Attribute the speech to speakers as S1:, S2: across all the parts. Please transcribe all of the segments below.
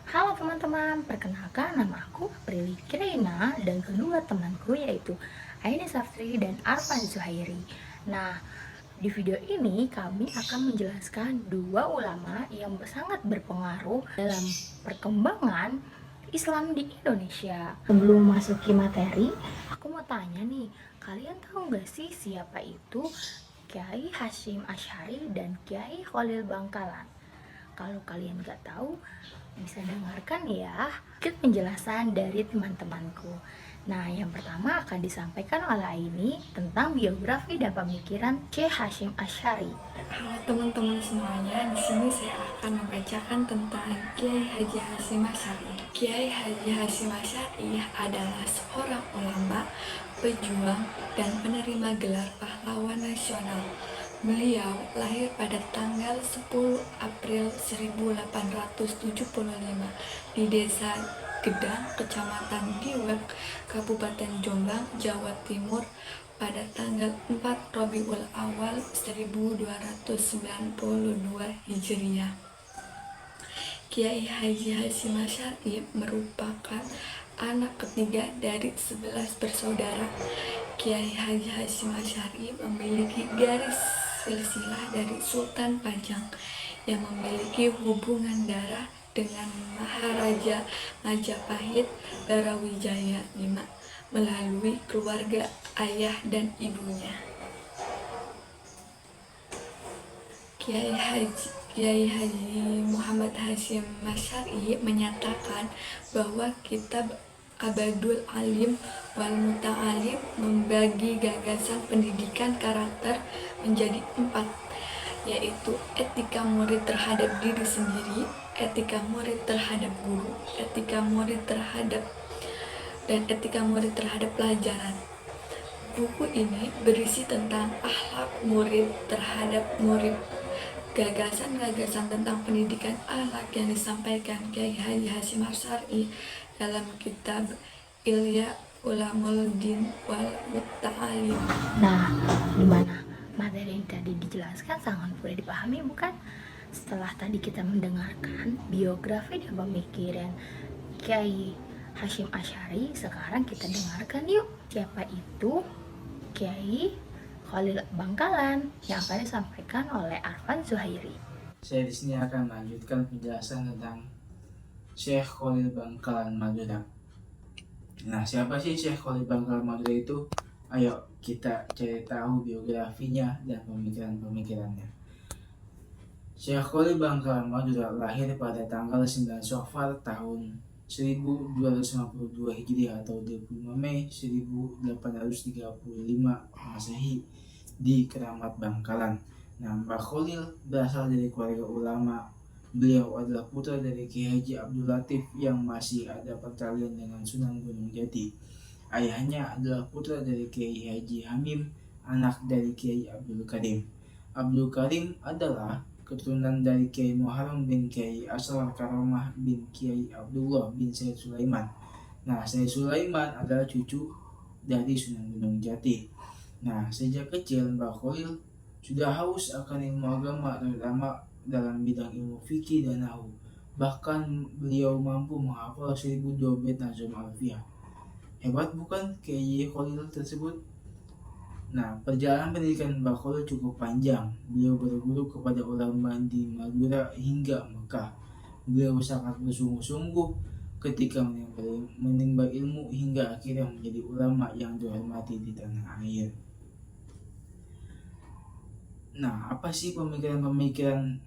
S1: Halo teman-teman, perkenalkan nama aku Prilly Kirena dan kedua temanku yaitu Aini Safri dan Arfan Zuhairi. Nah, di video ini kami akan menjelaskan dua ulama yang sangat berpengaruh dalam perkembangan Islam di Indonesia. Sebelum masuki materi, aku mau tanya nih, kalian tahu nggak sih siapa itu Kiai Hasyim Asy'ari dan Kiai Khalil Bangkalan? Kalau kalian nggak tahu, bisa dengarkan ya sedikit penjelasan dari teman-temanku. Nah, yang pertama akan disampaikan oleh Aini tentang biografi dan pemikiran Syekh Hasyim Asy'ari.
S2: Halo teman-teman semuanya, di sini saya akan membacakan tentang Kiai Haji Hasyim Asy'ari. Kiai Haji Hasyim Asy'ari adalah seorang ulama, pejuang, dan penerima gelar pahlawan nasional. Beliau lahir pada tanggal 10 April 1875 di Desa Gedang, Kecamatan Diwek, Kabupaten Jombang, Jawa Timur pada tanggal 4 Rabiul Awal 1292 Hijriah. Kiai Haji Hasyim Asy'ari merupakan anak ketiga dari 11 bersaudara. Kiai Haji Hasyim Asy'ari memiliki garis silsilah dari Sultan Pajang yang memiliki hubungan darah dengan Maharaja Majapahit Brawijaya V melalui keluarga ayah dan ibunya. Kiai Haji Muhammad Hasyim Asy'ari menyatakan bahwa kitab Abadul Alim wal Muta'alim membagi gagasan pendidikan karakter menjadi 4, yaitu etika murid terhadap diri sendiri, etika murid terhadap guru, etika murid terhadap pelajaran. Buku ini berisi tentang akhlak murid terhadap murid. Gagasan-gagasan tentang pendidikan akhlak yang disampaikan Kiai Haji Hasyim Asy'ari dalam kitab Ilya Ulumuddin wal Muta'alim.
S1: Nah, gimana? Materi yang tadi dijelaskan sangat mudah dipahami bukan? Setelah tadi kita mendengarkan biografi dan pemikiran Kiai Hasyim Asy'ari, sekarang kita dengarkan yuk siapa itu Kiai Khalil Bangkalan yang akan disampaikan oleh Arfan Zuhairi.
S3: Saya di sini akan melanjutkan penjelasan tentang Syekh Khalil Bangkalan Madura. Nah, siapa sih Syekh Khalil Bangkalan Madura itu? Ayo kita cari tahu biografinya dan pemikiran-pemikirannya. Syekh Khalil Bangkalan Madura lahir pada tanggal 9 Syawal tahun 1252 Hijriah atau 25 Mei 1835 Masehi di Keramat Bangkalan. Nah, Mbah Khalil berasal dari keluarga ulama. Beliau adalah putra dari Kiai Haji Abdul Latif yang masih ada pertalian dengan Sunan Gunung Jati. Ayahnya adalah putra dari Kiai Haji Hamim, anak dari Kiai Abdul Karim. Abdul Karim adalah keturunan dari Kiai Muharram bin Kiai Asrar Karomah bin Kiai Abdullah bin Said Sulaiman. Nah, Said Sulaiman adalah cucu dari Sunan Gunung Jati. Nah, sejak kecil Mbah Khalil sudah haus akan ilmu agama, terutama dalam bidang ilmu fikih dan nahwu. Bahkan beliau mampu menghafal 1002 bait Nazm Alfiyah. Hebat bukan Kiai Khalil tersebut? Nah, perjalanan pendidikan Mbah Khalil cukup panjang. Beliau berguru kepada ulama di Madura hingga Mekah. Beliau sangat bersungguh-sungguh ketika menimba ilmu hingga akhirnya menjadi ulama yang dihormati di tanah air. Nah, apa sih pemikiran-pemikiran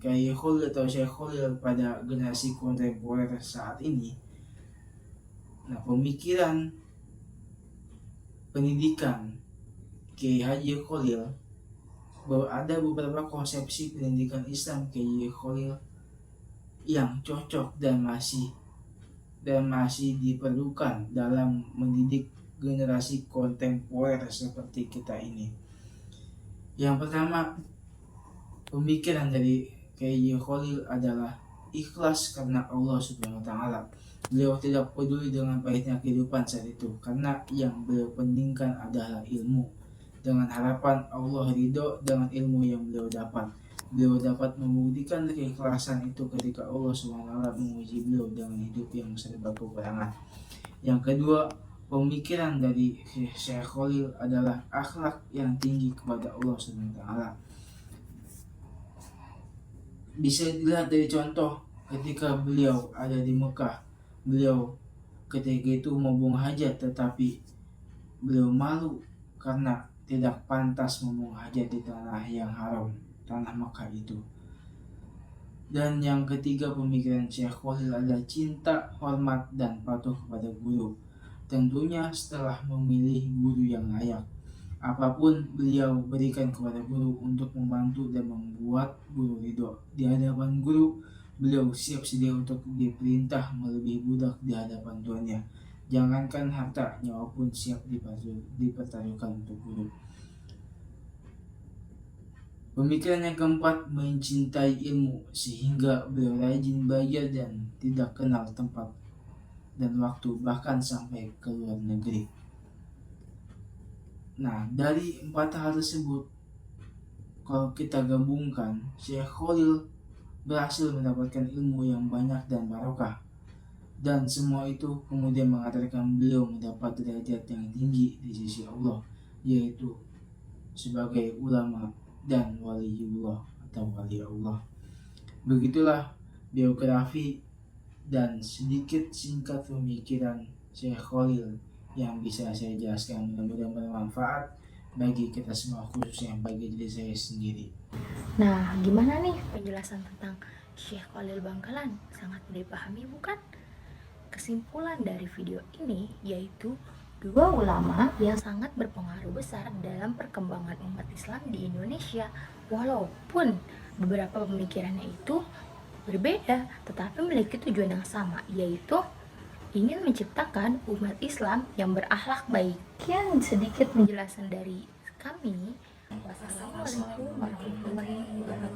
S3: Kiai Khalil atau Syekh Khalil pada generasi kontemporer saat ini? Nah, pemikiran pendidikan Kiai Haji Khalil bahwa ada beberapa konsepsi pendidikan Islam Kiai Khalil yang cocok dan masih diperlukan dalam mendidik generasi kontemporer seperti kita ini. Yang pertama, pemikiran dari Kiai Khalil adalah ikhlas karena Allah Subhanahu wa taala. Beliau tidak peduli dengan pahitnya kehidupan saat itu karena yang beliau pentingkan adalah ilmu, dengan harapan Allah ridho dengan ilmu yang beliau dapat. Beliau dapat membuktikan keikhlasan itu ketika Allah SWT menguji beliau dengan hidup yang serba kekurangan. Yang kedua, pemikiran dari Syekh Khalil adalah akhlak yang tinggi kepada Allah SWT. Bisa dilihat dari contoh ketika beliau ada di Mekah. Beliau ketika itu mau buang hajat, tetapi beliau malu karena tidak pantas membuang hajat di tanah yang haram, tanah Mekah itu. Dan yang ketiga, pemikiran Syekh Khalil adalah cinta, hormat, dan patuh kepada guru. Tentunya setelah memilih guru yang layak. Apapun beliau berikan kepada guru untuk membantu dan membuat guru ridho. Di hadapan guru, beliau siap sedia untuk diperintah melebihi budak di hadapan tuannya. Jangankan harta, nyawa pun siap dipertaruhkan untuk guru. Pemikiran yang keempat, mencintai ilmu sehingga beliau rajin belajar dan tidak kenal tempat dan waktu, bahkan sampai ke luar negeri. Nah, dari 4 hal tersebut, kalau kita gabungkan, Syekh Khalil berhasil mendapatkan ilmu yang banyak dan barokah. Dan semua itu kemudian mengantarkan beliau mendapat derajat yang tinggi di sisi Allah, yaitu sebagai ulama dan waliullah atau wali Allah. Begitulah biografi dan sedikit singkat pemikiran Syekh Khalil yang bisa saya jelaskan. Mudah-mudahan bermanfaat bagi kita semua, khususnya bagi diri saya sendiri.
S1: Nah, gimana nih penjelasan tentang Syekh Khalil Bangkalan? Sangat mudah dipahami bukan? Kesimpulan dari video ini yaitu dua ulama yang sangat berpengaruh besar dalam perkembangan umat Islam di Indonesia. Walaupun beberapa pemikirannya itu berbeda, tetapi memiliki tujuan yang sama, yaitu ingin menciptakan umat Islam yang berakhlak baik. Sekian sedikit penjelasan dari kami. Wassalamualaikum warahmatullahi wabarakatuh.